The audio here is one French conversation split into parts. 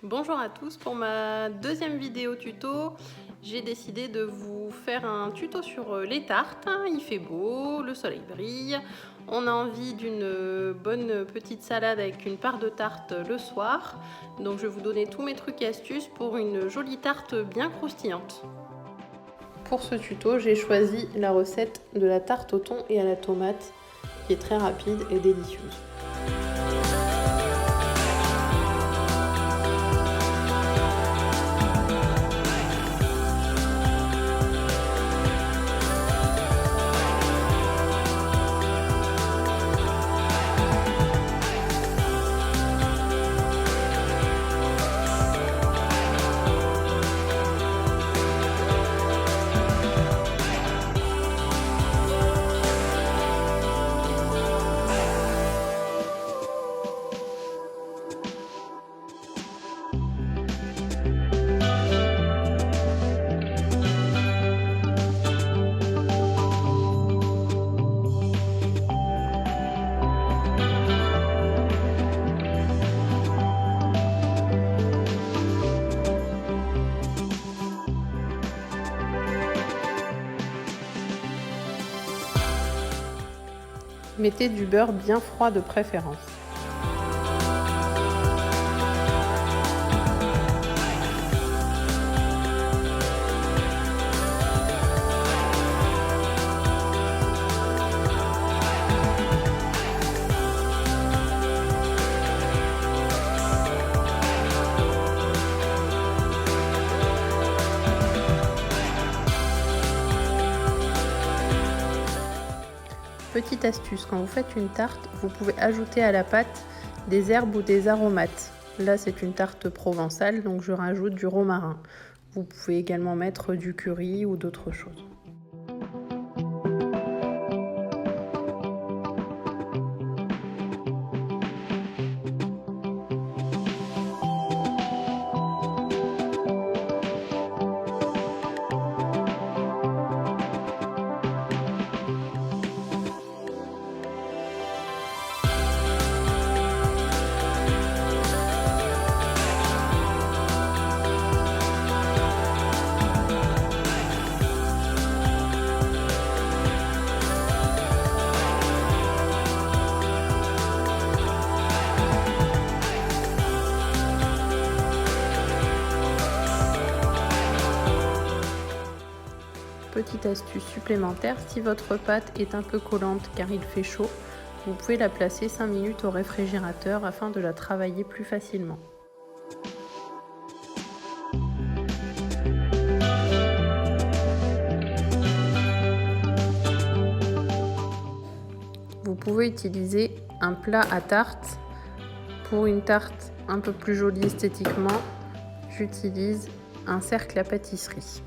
Bonjour à tous, pour ma deuxième vidéo tuto, j'ai décidé de vous faire un tuto sur les tartes. Il fait beau, le soleil brille, on a envie d'une bonne petite salade avec une part de tarte le soir. Donc je vais vous donner tous mes trucs et astuces pour une jolie tarte bien croustillante. Pour ce tuto, j'ai choisi la recette de la tarte au thon et à la tomate qui est très rapide et délicieuse. Mettez du beurre bien froid de préférence. Petite astuce, quand vous faites une tarte, vous pouvez ajouter à la pâte des herbes ou des aromates. Là, c'est une tarte provençale, donc je rajoute du romarin. Vous pouvez également mettre du curry ou d'autres choses. Petite astuce supplémentaire, si votre pâte est un peu collante car il fait chaud, vous pouvez la placer 5 minutes au réfrigérateur afin de la travailler plus facilement. Vous pouvez utiliser un plat à tarte. Pour une tarte un peu plus jolie esthétiquement, j'utilise un cercle à pâtisserie.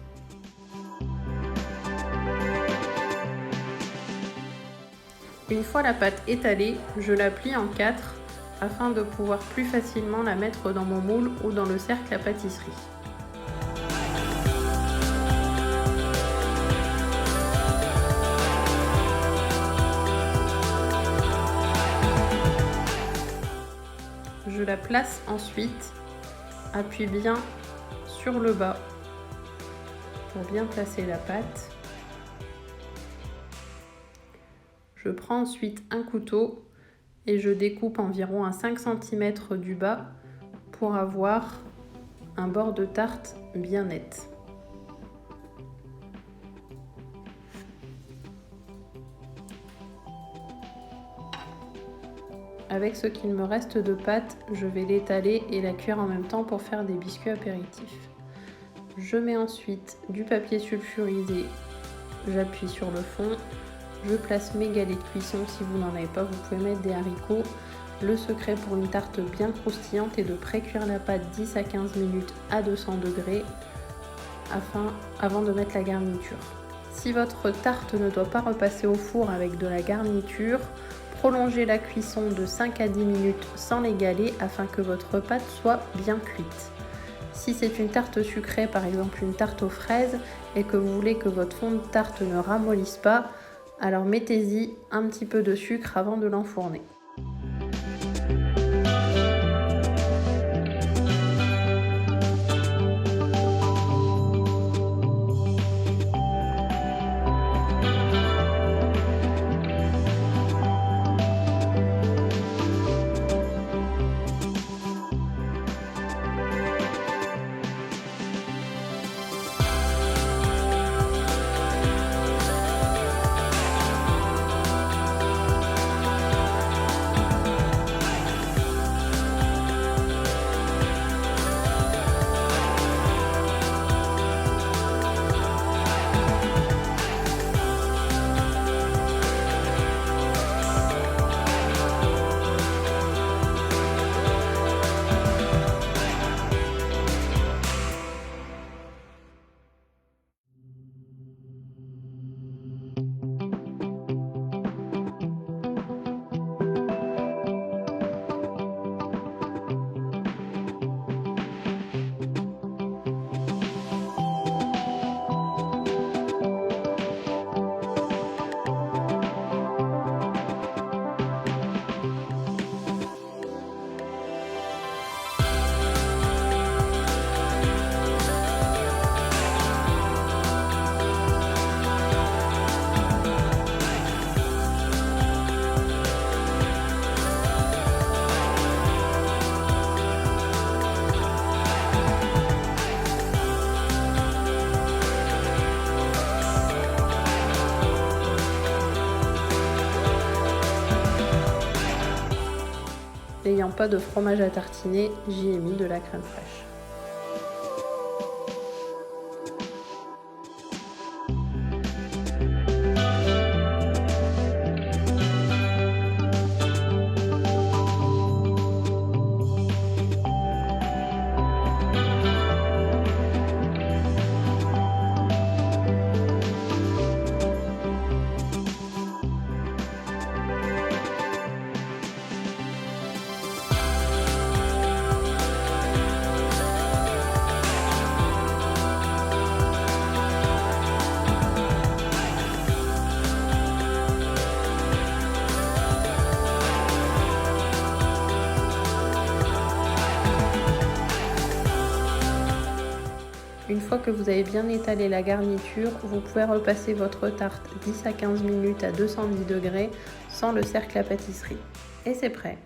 Une fois la pâte étalée, je la plie en 4 afin de pouvoir plus facilement la mettre dans mon moule ou dans le cercle à pâtisserie. Je la place ensuite, appuie bien sur le bas pour bien placer la pâte. Je prends ensuite un couteau et je découpe environ à 5 cm du bas pour avoir un bord de tarte bien net. Avec ce qu'il me reste de pâte, je vais l'étaler et la cuire en même temps pour faire des biscuits apéritifs. Je mets ensuite du papier sulfurisé, j'appuie sur le fond. Je place mes galets de cuisson, si vous n'en avez pas, vous pouvez mettre des haricots. Le secret pour une tarte bien croustillante est de pré-cuire la pâte 10 à 15 minutes à 200 degrés avant de mettre la garniture. Si votre tarte ne doit pas repasser au four avec de la garniture, prolongez la cuisson de 5 à 10 minutes sans les galets afin que votre pâte soit bien cuite. Si c'est une tarte sucrée, par exemple une tarte aux fraises, et que vous voulez que votre fond de tarte ne ramollisse pas, alors mettez-y un petit peu de sucre avant de l'enfourner. N'ayant pas de fromage à tartiner, j'y ai mis de la crème fraîche. Une fois que vous avez bien étalé la garniture, vous pouvez repasser votre tarte 10 à 15 minutes à 210 degrés sans le cercle à pâtisserie. Et c'est prêt!